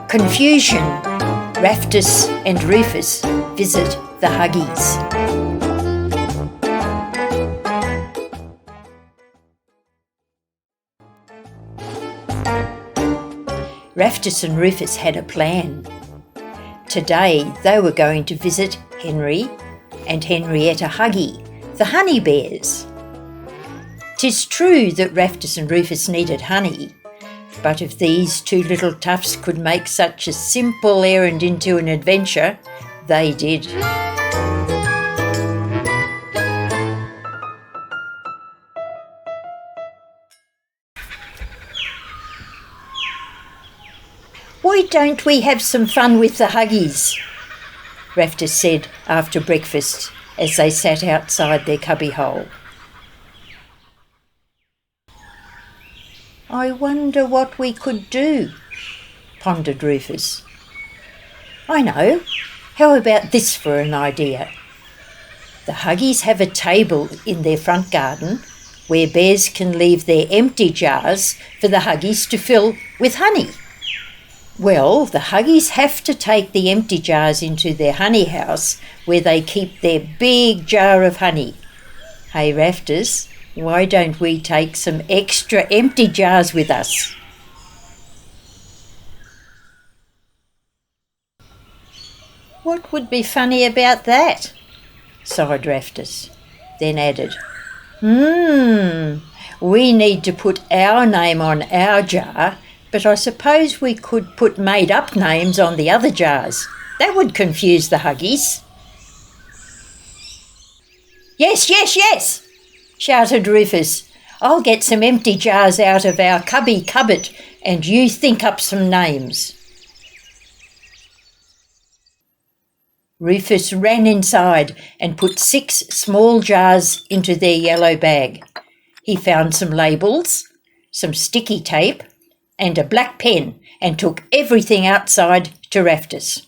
Confusion. Raftus and Rufus visit the Huggies. Raftus and Rufus had a plan. Today they were going to visit Henry and Henrietta Huggie, the honey bears. 'Tis true that Raftus and Rufus needed honey, but if these two little toughs could make such a simple errand into an adventure, they did. "Why don't we have some fun with the Huggies?" Raftus said after breakfast as they sat outside their cubbyhole. "I wonder what we could do," pondered Rufus. "I know. How about this for an idea? The Huggies have a table in their front garden where bears can leave their empty jars for the Huggies to fill with honey. Well, the Huggies have to take the empty jars into their honey house where they keep their big jar of honey. Hey, Raftus, why don't we take some extra empty jars with us?" "What would be funny about that?" sighed Raftus, then added, "We need to put our name on our jar, but I suppose we could put made-up names on the other jars. That would confuse the Huggies." "Yes, yes, yes!" shouted Rufus. "I'll get some empty jars out of our cupboard and you think up some names." Rufus ran inside and put 6 small jars into their yellow bag. He found some labels, some sticky tape, and a black pen, and took everything outside to Raftus.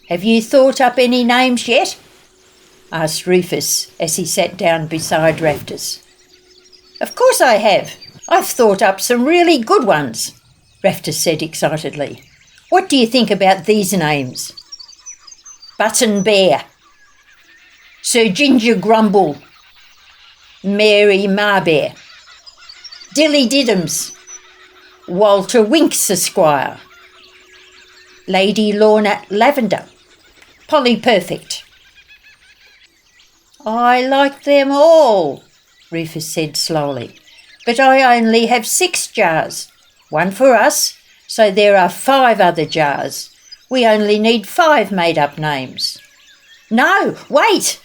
"Have you thought up any names yet?" asked Rufus as he sat down beside Raftus. "Of course I have. I've thought up some really good ones," Raftus said excitedly. "What do you think about these names? Button Bear, Sir Ginger Grumble, Mary Marbear, Dilly Diddums, Walter Winks Esquire, Lady Lorna Lavender, Polly Perfect." "I like them all," Rufus said slowly, "but I only have 6 jars, 1 for us, so there are 5 other jars. We only need 5 made-up names." "No, wait!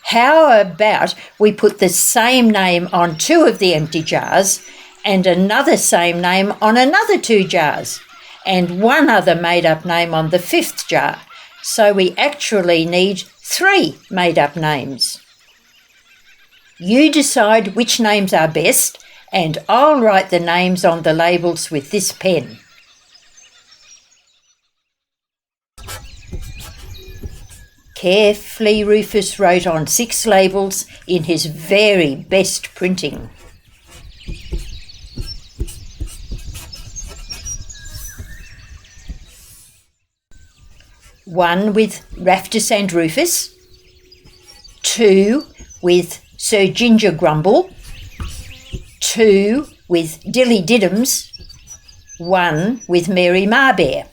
How about we put the same name on 2 of the empty jars and another same name on another 2 jars, and 1 other made-up name on the 5th jar, so we actually need 3 made-up names. You decide which names are best, and I'll write the names on the labels with this pen." Carefully, Rufus wrote on 6 labels in his very best printing. One with Raftus and Rufus, 2 with Sir Ginger Grumble, 2 with Dilly Diddums, 1 with Mary Marbear.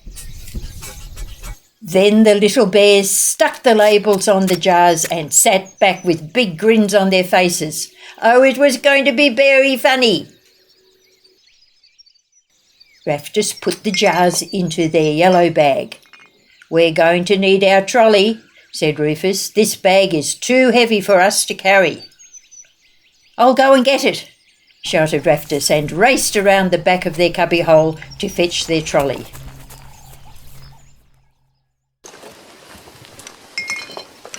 Then the little bears stuck the labels on the jars and sat back with big grins on their faces. Oh, it was going to be very funny. Raftus put the jars into their yellow bag. "We're going to need our trolley," said Rufus. "This bag is too heavy for us to carry." "I'll go and get it," shouted Raftus, and raced around the back of their cubbyhole to fetch their trolley.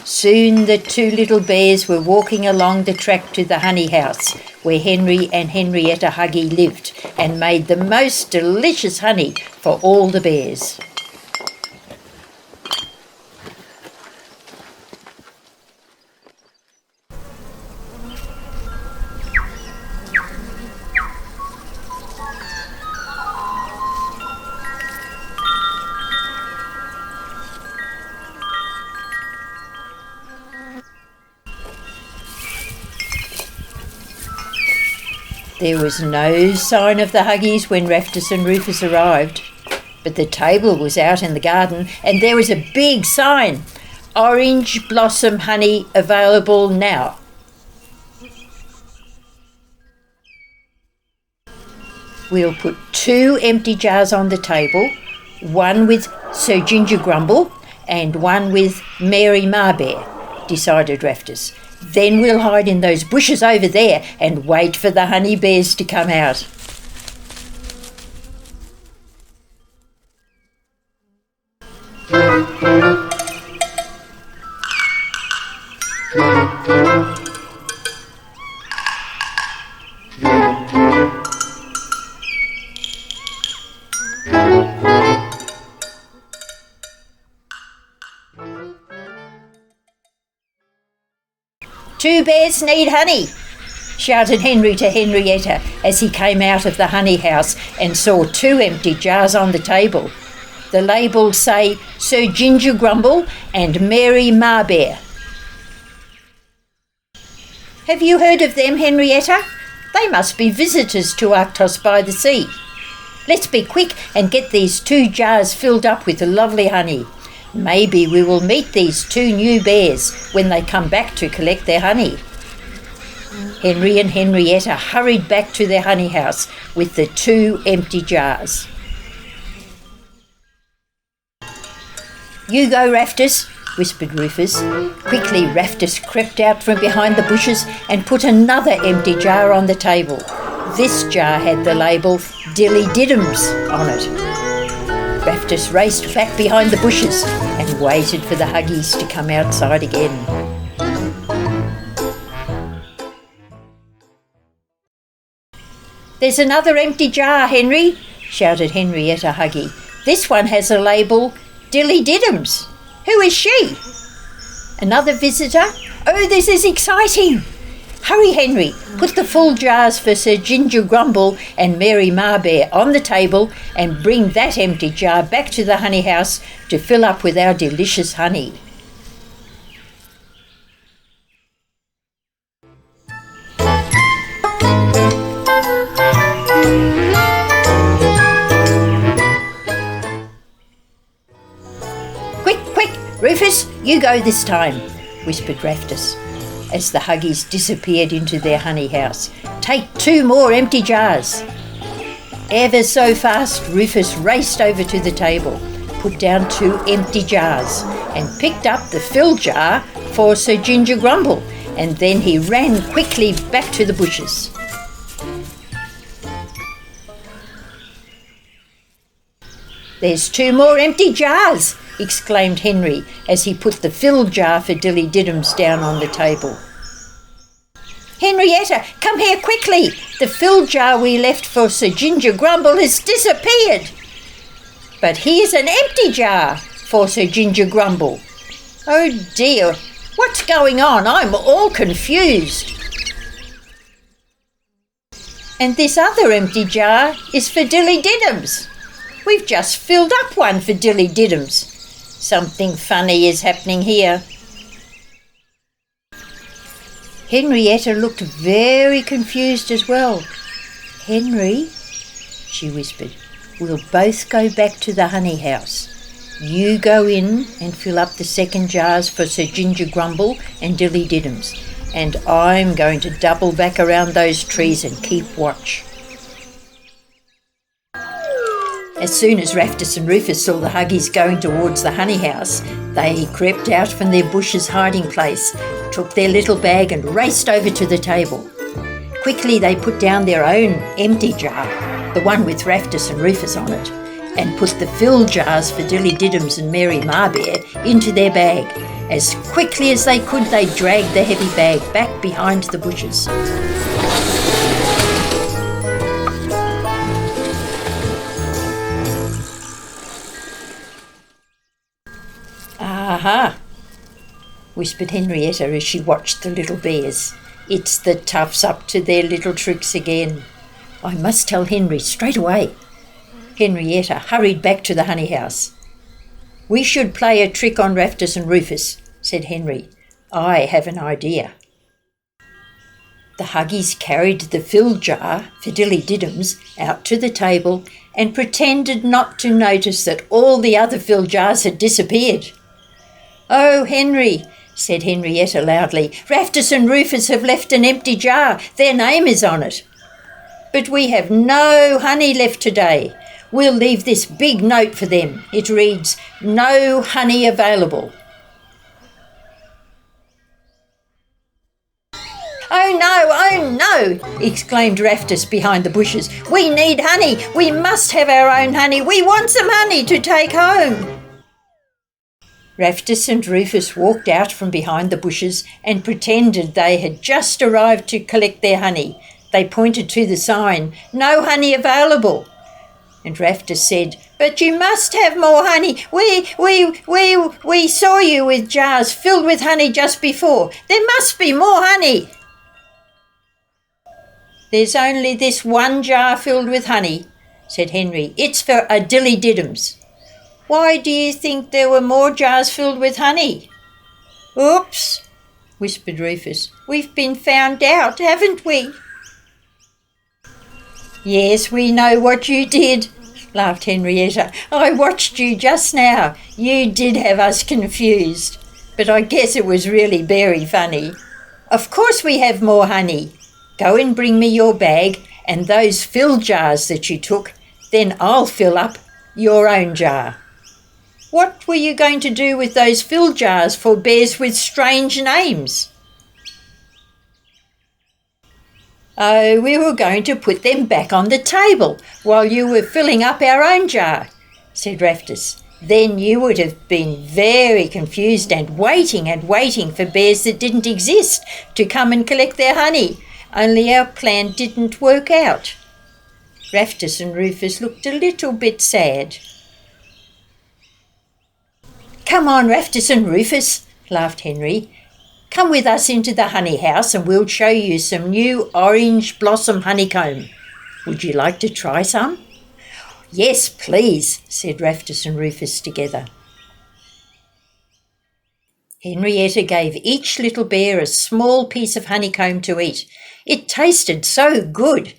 Soon the 2 little bears were walking along the track to the honey house where Henry and Henrietta Huggie lived and made the most delicious honey for all the bears. There was no sign of the Huggies when Raftus and Rufus arrived, but the table was out in the garden and there was a big sign, "Orange blossom honey available now." We'll put 2 empty jars on the table, one with Sir Ginger Grumble and one with Mary Marbear, decided Raftus. Then we'll hide in those bushes over there and wait for the honey bears to come out. "Two bears need honey," shouted Henry to Henrietta as he came out of the honey house and saw 2 empty jars on the table. The labels say Sir Ginger Grumble and Mary Marbear. "Have you heard of them, Henrietta? They must be visitors to Arktos-By-The-Sea. Let's be quick and get these 2 jars filled up with lovely honey. Maybe we will meet these 2 new bears when they come back to collect their honey." Henry and Henrietta hurried back to their honey house with the 2 empty jars. "You go, Raftus," whispered Rufus. Quickly, Raftus crept out from behind the bushes and put another empty jar on the table. This jar had the label "Dilly Diddums" on it. Raftus raced back behind the bushes and waited for the Huggies to come outside again. "There's another empty jar, Henry," shouted Henrietta Huggie. "This one has a label Dilly Diddums. Who is she? Another visitor? Oh, this is exciting! Hurry, Henry, put the full jars for Sir Ginger Grumble and Mary Marbear on the table and bring that empty jar back to the honey house to fill up with our delicious honey." "Quick, quick, Rufus, you go this time," whispered Raftus, as the Huggies disappeared into their honey house. "Take 2 more empty jars." Ever so fast, Rufus raced over to the table, put down 2 empty jars and picked up the filled jar for Sir Ginger Grumble, and then he ran quickly back to the bushes. "There's 2 more empty jars," exclaimed Henry as he put the filled jar for Dilly Diddums down on the table. "Henrietta, come here quickly! The filled jar we left for Sir Ginger Grumble has disappeared." "But here's an empty jar for Sir Ginger Grumble." "Oh dear, what's going on? I'm all confused." "And this other empty jar is for Dilly Diddums. We've just filled up one for Dilly Diddums. Something funny is happening here." Henrietta looked very confused as well. "Henry," she whispered, "we'll both go back to the honey house. You go in and fill up the 2nd jars for Sir Ginger Grumble and Dilly Diddums, and I'm going to double back around those trees and keep watch." As soon as Raftus and Rufus saw the Huggies going towards the honey house, they crept out from their bushes' hiding place, took their little bag and raced over to the table. Quickly they put down their own empty jar, the one with Raftus and Rufus on it, and put the filled jars for Dilly Diddums and Mary Marbear into their bag. As quickly as they could, they dragged the heavy bag back behind the bushes. "Aha!" whispered Henrietta as she watched the little bears. "It's the toughs up to their little tricks again. I must tell Henry straight away." Henrietta hurried back to the honey house. "We should play a trick on Raftus and Rufus," said Henry. "I have an idea." The Huggies carried the filled jar for dilly-diddums out to the table and pretended not to notice that all the other filled jars had disappeared. "Oh, Henry," said Henrietta loudly, "Raftus and Rufus have left an empty jar. Their name is on it." "But we have no honey left today. We'll leave this big note for them. It reads, 'No honey available.'" "Oh no, exclaimed Raftus behind the bushes. "We need honey. We must have our own honey. We want some honey to take home." Raftus and Rufus walked out from behind the bushes and pretended they had just arrived to collect their honey. They pointed to the sign, "No honey available." And Raftus said, "But you must have more honey. We saw you with jars filled with honey just before. There must be more honey." "There's only this one jar filled with honey," said Henry. "It's for a dilly-diddums." "Why do you think there were more jars filled with honey?" "Oops," whispered Rufus. "We've been found out, haven't we?" "Yes, we know what you did," laughed Henrietta. "I watched you just now. You did have us confused, but I guess it was really very funny. Of course we have more honey. Go and bring me your bag and those filled jars that you took, then I'll fill up your own jar." "What were you going to do with those filled jars for bears with strange names?" "Oh, we were going to put them back on the table while you were filling up our own jar," said Raftus. "Then you would have been very confused and waiting for bears that didn't exist to come and collect their honey. Only our plan didn't work out." Raftus and Rufus looked a little bit sad. "Come on, Raftus and Rufus," laughed Henry. "Come with us into the honey house and we'll show you some new orange blossom honeycomb. Would you like to try some?" "Yes, please," said Raftus and Rufus together. Henrietta gave each little bear a small piece of honeycomb to eat. It tasted so good.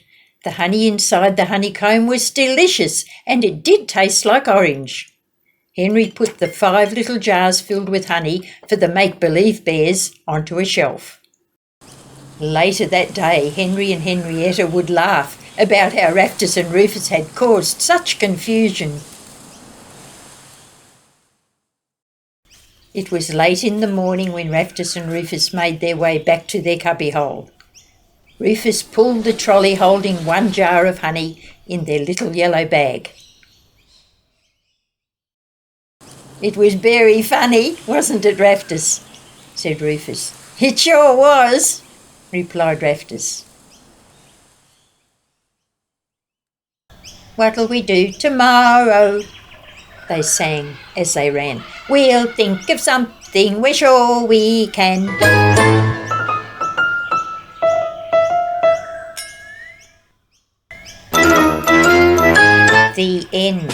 The honey inside the honeycomb was delicious, and it did taste like orange. Henry put the 5 little jars filled with honey for the make-believe bears onto a shelf. Later that day, Henry and Henrietta would laugh about how Raftus and Rufus had caused such confusion. It was late in the morning when Raftus and Rufus made their way back to their cubbyhole. Rufus pulled the trolley holding 1 jar of honey in their little yellow bag. "It was very funny, wasn't it, Raftus?" said Rufus. "It sure was," replied Raftus. "What'll we do tomorrow?" they sang as they ran. "We'll think of something, we're sure we can." The end.